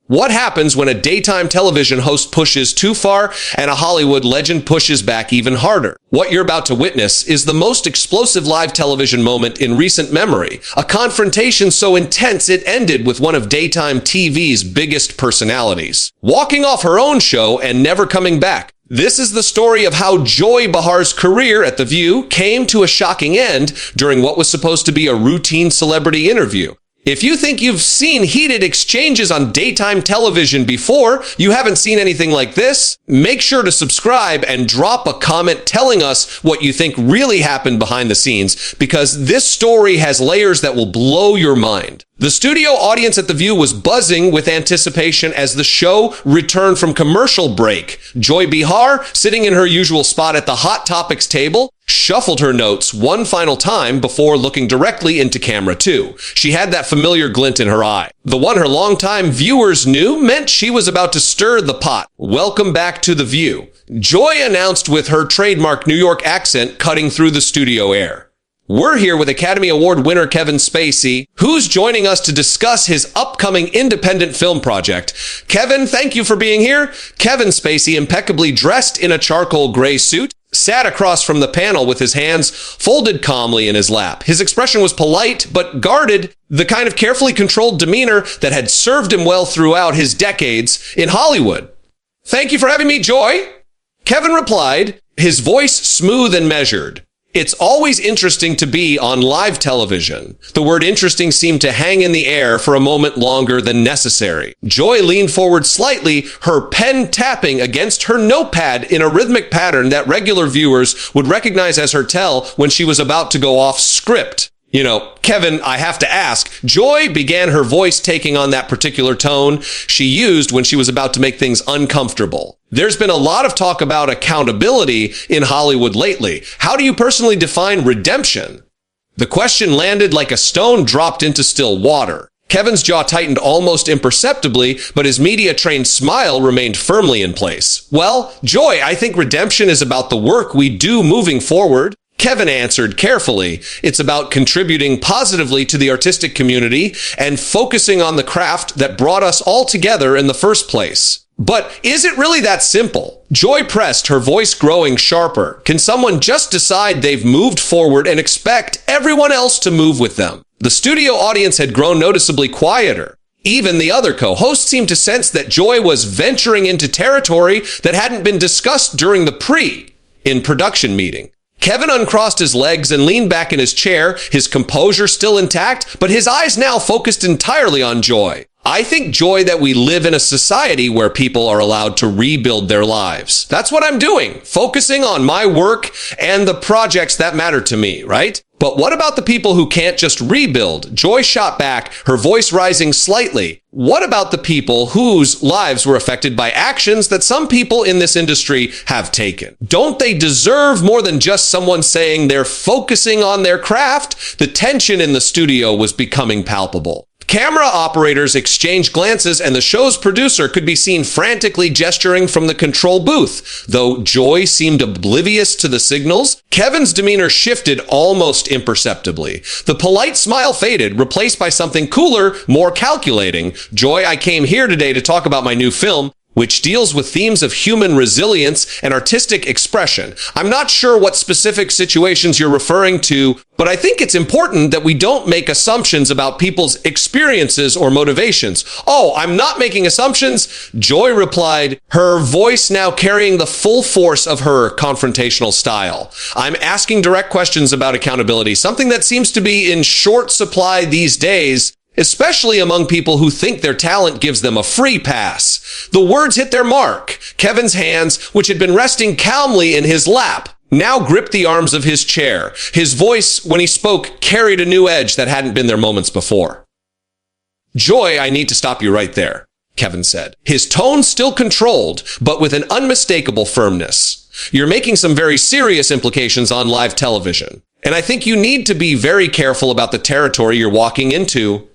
What happens when a daytime television host pushes too far and a Hollywood legend pushes back even harder? What you're about to witness is the most explosive live television moment in recent memory. A confrontation so intense it ended with one of daytime TV's biggest personalities walking off her own show and never coming back. This is the story of how Joy Behar's career at The View came to a shocking end during what was supposed to be a routine celebrity interview. If you think you've seen heated exchanges on daytime television before, you haven't seen anything like this, make sure to subscribe and drop a comment telling us what you think really happened behind the scenes, because this story has layers that will blow your mind. The studio audience at The View was buzzing with anticipation as the show returned from commercial break. Joy Behar, sitting in her usual spot at the Hot Topics table, shuffled her notes one final time before looking directly into camera 2. She had that familiar glint in her eye. The one her longtime viewers knew meant she was about to stir the pot. Welcome back to The View, Joy announced with her trademark New York accent cutting through the studio air. We're here with Academy Award winner Kevin Spacey, who's joining us to discuss his upcoming independent film project. Kevin, thank you for being here. Kevin Spacey, impeccably dressed in a charcoal gray suit, sat across from the panel with his hands folded calmly in his lap. His expression was polite but guarded, the kind of carefully controlled demeanor that had served him well throughout his decades in Hollywood. Thank you for having me, Joy. Kevin replied, his voice smooth and measured. It's always interesting to be on live television. The word interesting seemed to hang in the air for a moment longer than necessary. Joy leaned forward slightly, her pen tapping against her notepad in a rhythmic pattern that regular viewers would recognize as her tell when she was about to go off script. Kevin, I have to ask, Joy began, her voice taking on that particular tone she used when she was about to make things uncomfortable. There's been a lot of talk about accountability in Hollywood lately. How do you personally define redemption? The question landed like a stone dropped into still water. Kevin's jaw tightened almost imperceptibly, but his media-trained smile remained firmly in place. Well, Joy, I think redemption is about the work we do moving forward. Kevin answered carefully. It's about contributing positively to the artistic community and focusing on the craft that brought us all together in the first place. But is it really that simple? Joy pressed, her voice growing sharper. Can someone just decide they've moved forward and expect everyone else to move with them? The studio audience had grown noticeably quieter. Even the other co-hosts seemed to sense that Joy was venturing into territory that hadn't been discussed during the pre-production meeting. Kevin uncrossed his legs and leaned back in his chair, his composure still intact, but his eyes now focused entirely on Joy. I think, Joy, that we live in a society where people are allowed to rebuild their lives. That's what I'm doing, focusing on my work and the projects that matter to me, right? But what about the people who can't just rebuild? Joy shot back, her voice rising slightly. What about the people whose lives were affected by actions that some people in this industry have taken? Don't they deserve more than just someone saying they're focusing on their craft? The tension in the studio was becoming palpable. Camera operators exchanged glances, and the show's producer could be seen frantically gesturing from the control booth. Though Joy seemed oblivious to the signals, Kevin's demeanor shifted almost imperceptibly. The polite smile faded, replaced by something cooler, more calculating. Joy, I came here today to talk about my new film, which deals with themes of human resilience and artistic expression. I'm not sure what specific situations you're referring to, but I think it's important that we don't make assumptions about people's experiences or motivations. Oh, I'm not making assumptions, Joy replied, her voice now carrying the full force of her confrontational style. I'm asking direct questions about accountability, something that seems to be in short supply these days, especially among people who think their talent gives them a free pass. The words hit their mark. Kevin's hands, which had been resting calmly in his lap, now gripped the arms of his chair. His voice, when he spoke, carried a new edge that hadn't been there moments before. Joy, I need to stop you right there, Kevin said. His tone still controlled, but with an unmistakable firmness. You're making some very serious implications on live television, and I think you need to be very careful about the territory you're walking into.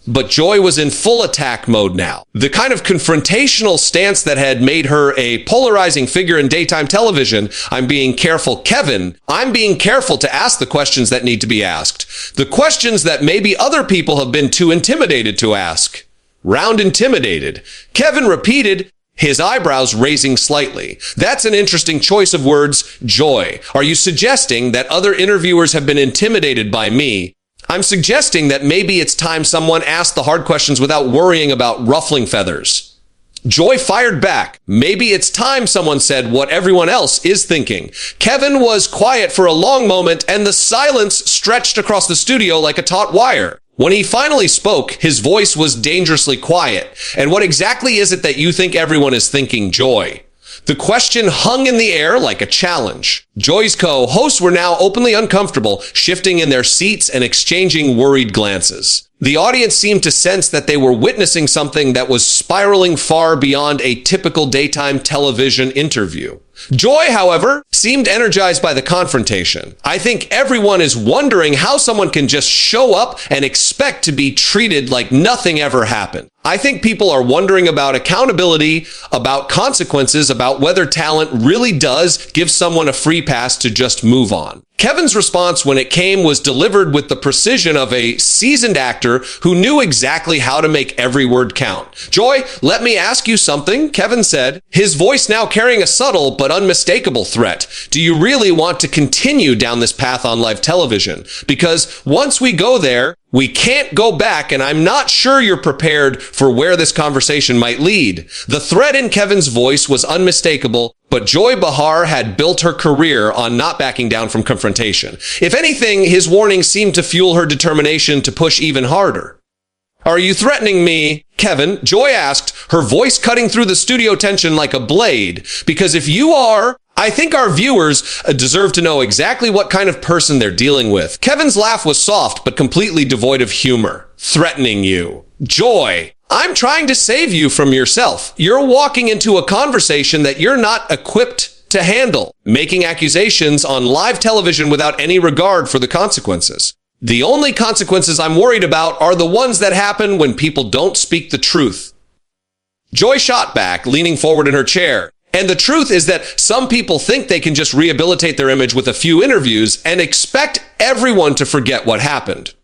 But Joy was in full attack mode now. The kind of confrontational stance that had made her a polarizing figure in daytime television. I'm being careful, Kevin. I'm being careful to ask the questions that need to be asked. The questions that maybe other people have been too intimidated to ask. Round intimidated. Kevin repeated, his eyebrows raising slightly. That's an interesting choice of words, Joy. Are you suggesting that other interviewers have been intimidated by me? I'm suggesting that maybe it's time someone asked the hard questions without worrying about ruffling feathers. Joy fired back. Maybe it's time someone said what everyone else is thinking. Kevin was quiet for a long moment, and the silence stretched across the studio like a taut wire. When he finally spoke, his voice was dangerously quiet. And what exactly is it that you think everyone is thinking, Joy? The question hung in the air like a challenge. Joy's co-hosts were now openly uncomfortable, shifting in their seats and exchanging worried glances. The audience seemed to sense that they were witnessing something that was spiraling far beyond a typical daytime television interview. Joy, however, seemed energized by the confrontation. I think everyone is wondering how someone can just show up and expect to be treated like nothing ever happened. I think people are wondering about accountability, about consequences, about whether talent really does give someone a free pass to just move on. Kevin's response when it came was delivered with the precision of a seasoned actor who knew exactly how to make every word count. Joy, let me ask you something, Kevin said, his voice now carrying a subtle but unmistakable threat. Do you really want to continue down this path on live television? Because once we go there, we can't go back, and I'm not sure you're prepared for where this conversation might lead. The threat in Kevin's voice was unmistakable, but Joy Behar had built her career on not backing down from confrontation. If anything, his warning seemed to fuel her determination to push even harder. Are you threatening me, Kevin? Joy asked, her voice cutting through the studio tension like a blade. Because if you are, I think our viewers deserve to know exactly what kind of person they're dealing with. Kevin's laugh was soft, but completely devoid of humor. Threatening you. Joy, I'm trying to save you from yourself. You're walking into a conversation that you're not equipped to handle, making accusations on live television without any regard for the consequences. The only consequences I'm worried about are the ones that happen when people don't speak the truth. Joy shot back, leaning forward in her chair. And the truth is that some people think they can just rehabilitate their image with a few interviews and expect everyone to forget what happened.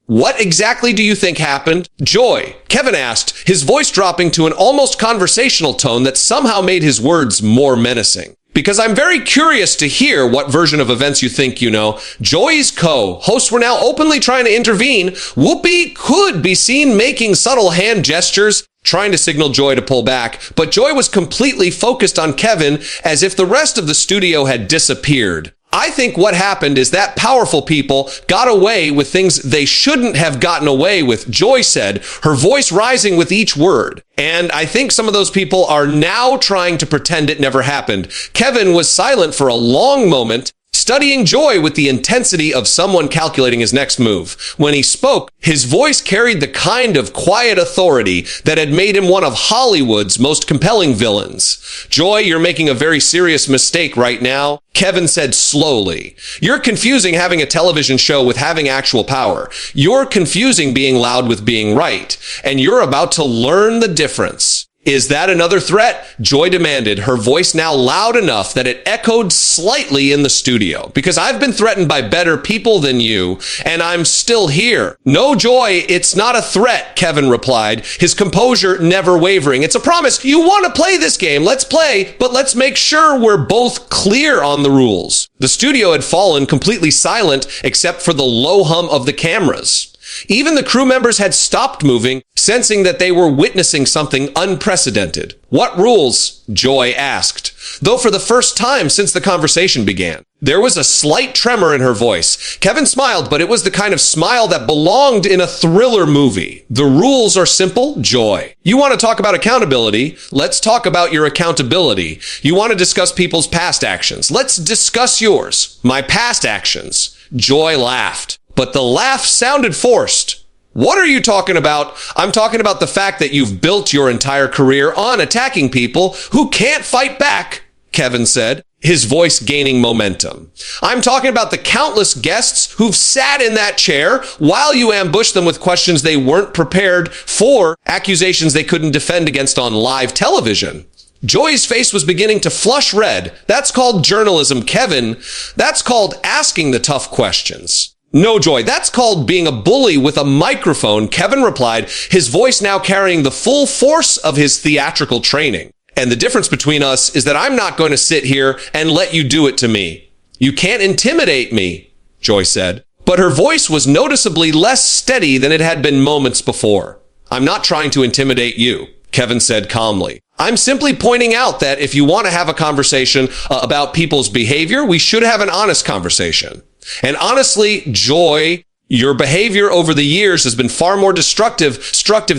What exactly do you think happened? Joy, Kevin asked, his voice dropping to an almost conversational tone that somehow made his words more menacing. Because I'm very curious to hear what version of events you think you know. Joy's co-hosts were now openly trying to intervene. Whoopi could be seen making subtle hand gestures, trying to signal Joy to pull back, but Joy was completely focused on Kevin as if the rest of the studio had disappeared. I think what happened is that powerful people got away with things they shouldn't have gotten away with, Joy said, her voice rising with each word. And I think some of those people are now trying to pretend it never happened. Kevin was silent for a long moment, studying Joy with the intensity of someone calculating his next move. When he spoke, his voice carried the kind of quiet authority that had made him one of Hollywood's most compelling villains. Joy, you're making a very serious mistake right now, Kevin said slowly. You're confusing having a television show with having actual power. You're confusing being loud with being right. And you're about to learn the difference. Is that another threat? Joy demanded, her voice now loud enough that it echoed slightly in the studio. Because I've been threatened by better people than you, and I'm still here. No, Joy, it's not a threat, Kevin replied, his composure never wavering. It's a promise. You want to play this game. Let's play, but let's make sure we're both clear on the rules. The studio had fallen completely silent except for the low hum of the cameras. Even the crew members had stopped moving, sensing that they were witnessing something unprecedented. What rules? Joy asked, though for the first time since the conversation began. There was a slight tremor in her voice. Kevin smiled, but it was the kind of smile that belonged in a thriller movie. The rules are simple, Joy. You want to talk about accountability? Let's talk about your accountability. You want to discuss people's past actions? Let's discuss yours. My past actions. Joy laughed. But the laugh sounded forced. What are you talking about? I'm talking about the fact that you've built your entire career on attacking people who can't fight back, Kevin said, his voice gaining momentum. I'm talking about the countless guests who've sat in that chair while you ambushed them with questions they weren't prepared for, accusations they couldn't defend against on live television. Joy's face was beginning to flush red. That's called journalism, Kevin. That's called asking the tough questions. No, Joy, that's called being a bully with a microphone, Kevin replied, his voice now carrying the full force of his theatrical training. And the difference between us is that I'm not going to sit here and let you do it to me. You can't intimidate me, Joy said. But her voice was noticeably less steady than it had been moments before. I'm not trying to intimidate you, Kevin said calmly. I'm simply pointing out that if you want to have a conversation about people's behavior, we should have an honest conversation. And honestly, Joy, your behavior over the years has been far more destructive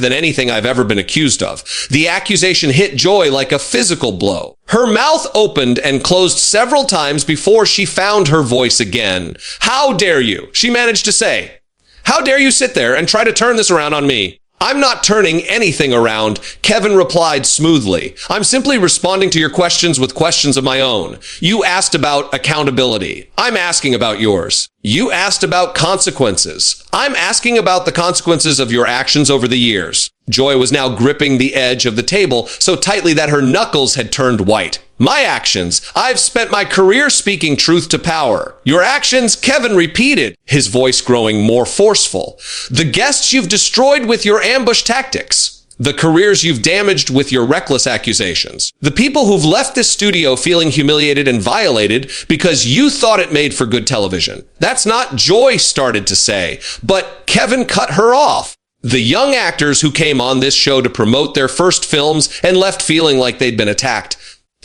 than anything I've ever been accused of. The accusation hit Joy like a physical blow. Her mouth opened and closed several times before she found her voice again. How dare you? She managed to say. How dare you sit there and try to turn this around on me? I'm not turning anything around, Kevin replied smoothly. I'm simply responding to your questions with questions of my own. You asked about accountability. I'm asking about yours. You asked about consequences. I'm asking about the consequences of your actions over the years. Joy was now gripping the edge of the table so tightly that her knuckles had turned white. My actions. I've spent my career speaking truth to power. Your actions, Kevin repeated, his voice growing more forceful. The guests you've destroyed with your ambush tactics. The careers you've damaged with your reckless accusations. The people who've left this studio feeling humiliated and violated because you thought it made for good television. That's not Joy started to say, but Kevin cut her off. The young actors who came on this show to promote their first films and left feeling like they'd been attacked.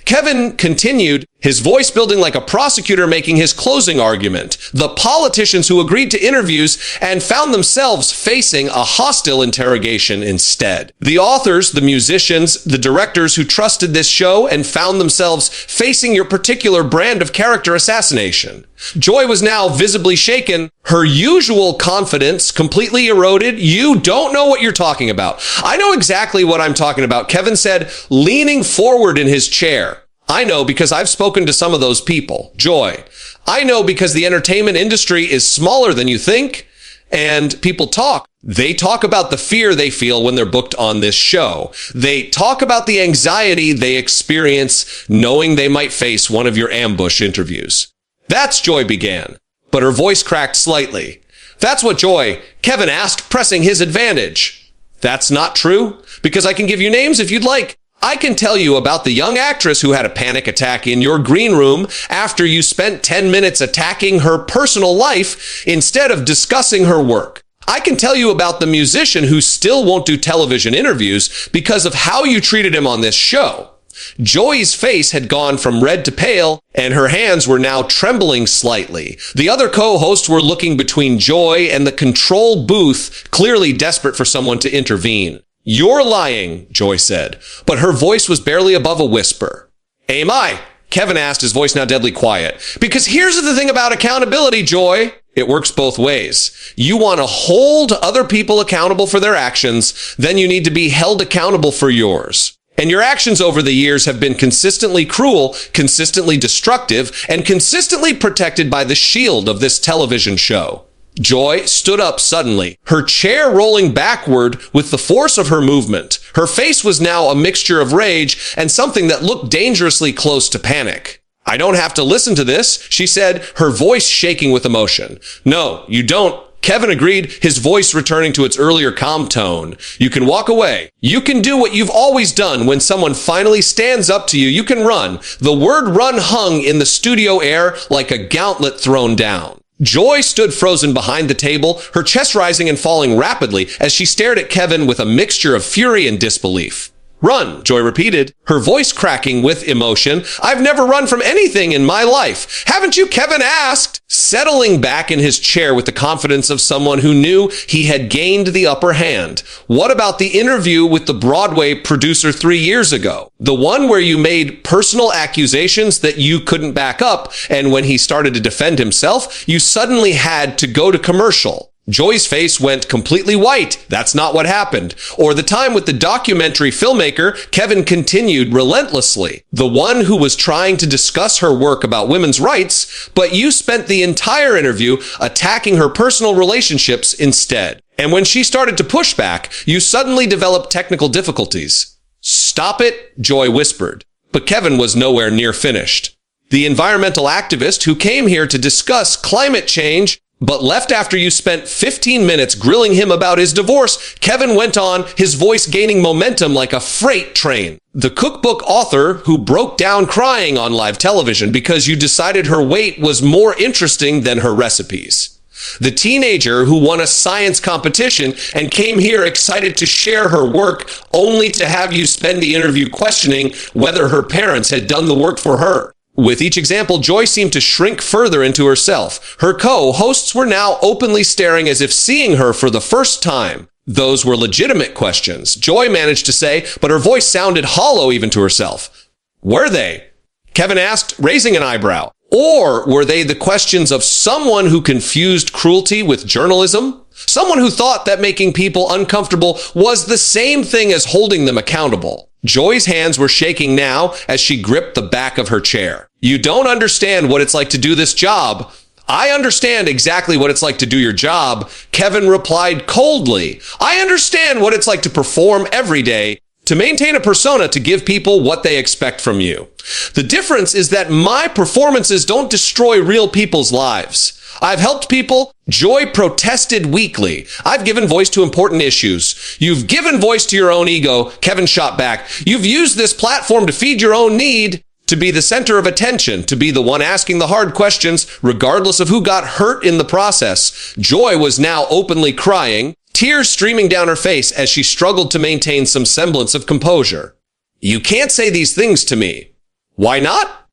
Kevin continued, his voice building like a prosecutor making his closing argument. The politicians who agreed to interviews and found themselves facing a hostile interrogation instead. The authors, the musicians, the directors who trusted this show and found themselves facing your particular brand of character assassination. Joy was now visibly shaken, her usual confidence completely eroded. You don't know what you're talking about. I know exactly what I'm talking about, Kevin said, leaning forward in his chair. I know because I've spoken to some of those people. Joy. I know because the entertainment industry is smaller than you think, and people talk. They talk about the fear they feel when they're booked on this show. They talk about the anxiety they experience knowing they might face one of your ambush interviews. That's Joy began, but her voice cracked slightly. That's what Joy, Kevin asked, pressing his advantage. That's not true, because I can give you names if you'd like. I can tell you about the young actress who had a panic attack in your green room after you spent 10 minutes attacking her personal life instead of discussing her work. I can tell you about the musician who still won't do television interviews because of how you treated him on this show. Joy's face had gone from red to pale, and her hands were now trembling slightly. The other co-hosts were looking between Joy and the control booth, clearly desperate for someone to intervene. You're lying, Joy said, but her voice was barely above a whisper. Am I? Kevin asked, his voice now deadly quiet. Because here's the thing about accountability, Joy. It works both ways. You want to hold other people accountable for their actions, then you need to be held accountable for yours. And your actions over the years have been consistently cruel, consistently destructive, and consistently protected by the shield of this television show. Joy stood up suddenly, her chair rolling backward with the force of her movement. Her face was now a mixture of rage and something that looked dangerously close to panic. I don't have to listen to this, she said, her voice shaking with emotion. No, you don't. Kevin agreed, his voice returning to its earlier calm tone. You can walk away. You can do what you've always done when someone finally stands up to you. You can run. The word run hung in the studio air like a gauntlet thrown down. Joy stood frozen behind the table, her chest rising and falling rapidly as she stared at Kevin with a mixture of fury and disbelief. Run, Joy repeated, her voice cracking with emotion. I've never run from anything in my life. Haven't you, Kevin asked, settling back in his chair with the confidence of someone who knew he had gained the upper hand. What about the interview with the Broadway producer 3 years ago? The one where you made personal accusations that you couldn't back up, and when he started to defend himself, you suddenly had to go to commercial. Joy's face went completely white. That's not what happened. Or the time with the documentary filmmaker, Kevin continued relentlessly. The one who was trying to discuss her work about women's rights, but you spent the entire interview attacking her personal relationships instead. And when she started to push back, you suddenly developed technical difficulties. Stop it, Joy whispered. But Kevin was nowhere near finished. The environmental activist who came here to discuss climate change but left after you spent 15 minutes grilling him about his divorce. Kevin went on, his voice gaining momentum like a freight train. The cookbook author who broke down crying on live television because you decided her weight was more interesting than her recipes. The teenager who won a science competition and came here excited to share her work only to have you spend the interview questioning whether her parents had done the work for her. With each example, Joy seemed to shrink further into herself. Her co-hosts were now openly staring as if seeing her for the first time. Those were legitimate questions, Joy managed to say, but her voice sounded hollow even to herself. Were they? Kevin asked, raising an eyebrow. Or were they the questions of someone who confused cruelty with journalism? Someone who thought that making people uncomfortable was the same thing as holding them accountable. Joy's hands were shaking now as she gripped the back of her chair. You don't understand what it's like to do this job. I understand exactly what it's like to do your job, Kevin replied coldly. I understand what it's like to perform every day, to maintain a persona, to give people what they expect from you. The difference is that my performances don't destroy real people's lives. I've helped people. Joy protested weakly. I've given voice to important issues. You've given voice to your own ego, Kevin shot back. You've used this platform to feed your own need, to be the center of attention, to be the one asking the hard questions, regardless of who got hurt in the process. Joy was now openly crying, tears streaming down her face as she struggled to maintain some semblance of composure. You can't say these things to me. Why not?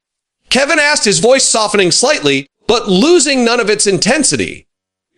Kevin asked, his voice softening slightly, but losing none of its intensity.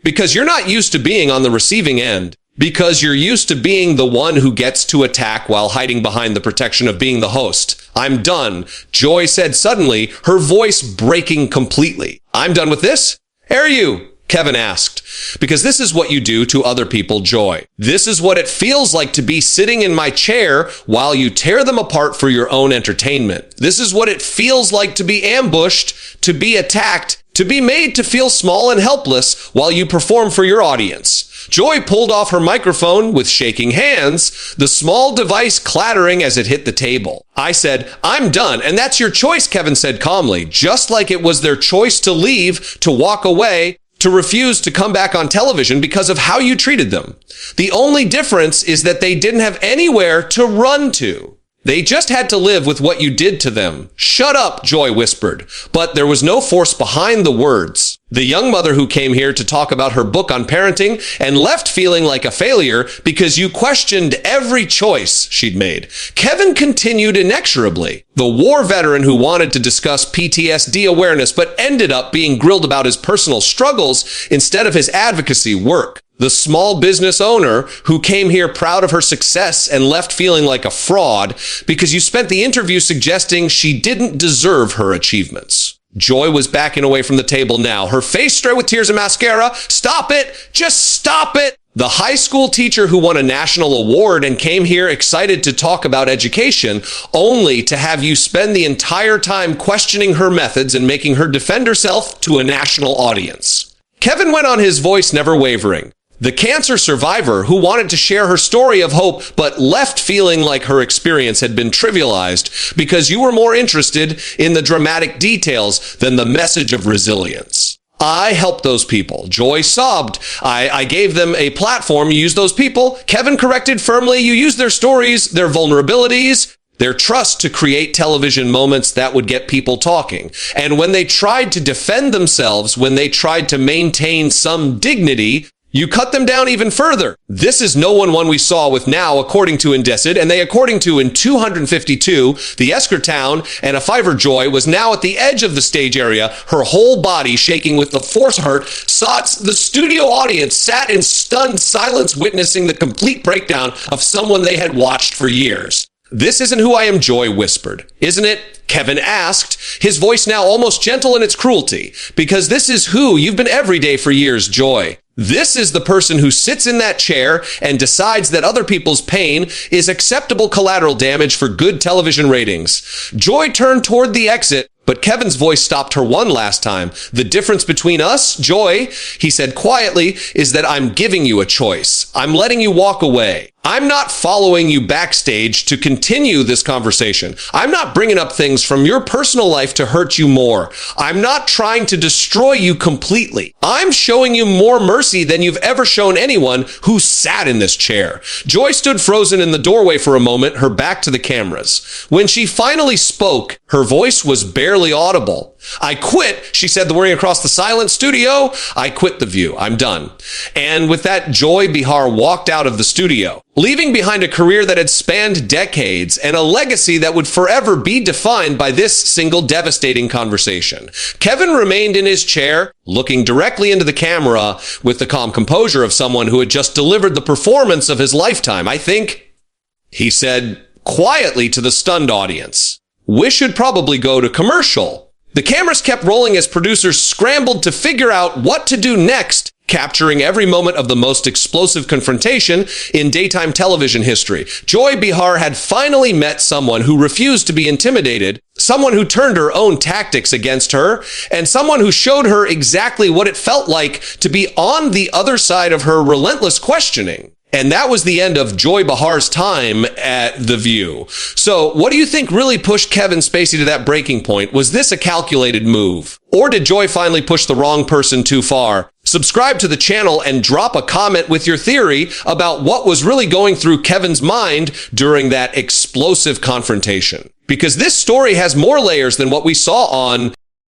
Because you're not used to being on the receiving end. Because you're used to being the one who gets to attack while hiding behind the protection of being the host. I'm done, Joy said suddenly, her voice breaking completely. I'm done with this? Are you? Kevin asked. Because this is what you do to other people, Joy. This is what it feels like to be sitting in my chair while you tear them apart for your own entertainment. This is what it feels like to be ambushed, to be attacked, to be made to feel small and helpless while you perform for your audience. Joy pulled off her microphone with shaking hands, the small device clattering as it hit the table. I said, I'm done, and that's your choice, Kevin said calmly, just like it was their choice to leave, to walk away, to refuse to come back on television because of how you treated them. The only difference is that they didn't have anywhere to run to. They just had to live with what you did to them. Shut up, Joy whispered, but there was no force behind the words. The young mother who came here to talk about her book on parenting and left feeling like a failure because you questioned every choice she'd made. Kevin continued inexorably. The war veteran who wanted to discuss PTSD awareness but ended up being grilled about his personal struggles instead of his advocacy work. The small business owner who came here proud of her success and left feeling like a fraud because you spent the interview suggesting she didn't deserve her achievements. Joy was backing away from the table now, her face straight with tears and mascara. Stop it! Just stop it! The high school teacher who won a national award and came here excited to talk about education, only to have you spend the entire time questioning her methods and making her defend herself to a national audience. Kevin went on, his voice never wavering. The cancer survivor who wanted to share her story of hope but left feeling like her experience had been trivialized because you were more interested in the dramatic details than the message of resilience. I helped those people. Joy sobbed. I gave them a platform. You used those people. Kevin corrected firmly. You used their stories, their vulnerabilities, their trust to create television moments that would get people talking. And when they tried to defend themselves, when they tried to maintain some dignity, you cut them down even further. This is no one we saw with now, according to Indecid, and they according to in 252, the Esker town and a Fiverr Joy was now at the edge of the stage area, her whole body shaking with the force hurt. The studio audience sat in stunned silence witnessing the complete breakdown of someone they had watched for years. This isn't who I am, Joy whispered. Isn't it? Kevin asked, his voice now almost gentle in its cruelty. Because this is who you've been every day for years, Joy. This is the person who sits in that chair and decides that other people's pain is acceptable collateral damage for good television ratings. Joy turned toward the exit, but Kevin's voice stopped her one last time. The difference between us, Joy, he said quietly, is that I'm giving you a choice. I'm letting you walk away. I'm not following you backstage to continue this conversation. I'm not bringing up things from your personal life to hurt you more. I'm not trying to destroy you completely. I'm showing you more mercy than you've ever shown anyone who sat in this chair. Joy stood frozen in the doorway for a moment, her back to the cameras. When she finally spoke, her voice was barely audible. I quit, she said, worrying across the silent studio. I quit The View. I'm done. And with that, Joy Behar walked out of the studio, leaving behind a career that had spanned decades and a legacy that would forever be defined by this single devastating conversation. Kevin remained in his chair, looking directly into the camera with the calm composure of someone who had just delivered the performance of his lifetime. I think, he said quietly to the stunned audience, we should probably go to commercial. The cameras kept rolling as producers scrambled to figure out what to do next, capturing every moment of the most explosive confrontation in daytime television history. Joy Behar had finally met someone who refused to be intimidated, someone who turned her own tactics against her, and someone who showed her exactly what it felt like to be on the other side of her relentless questioning. And that was the end of Joy Behar's time at The View. So what do you think really pushed Kevin Spacey to that breaking point? Was this a calculated move? Or did Joy finally push the wrong person too far? Subscribe to the channel and drop a comment with your theory about what was really going through Kevin's mind during that explosive confrontation. Because this story has more layers than what we saw on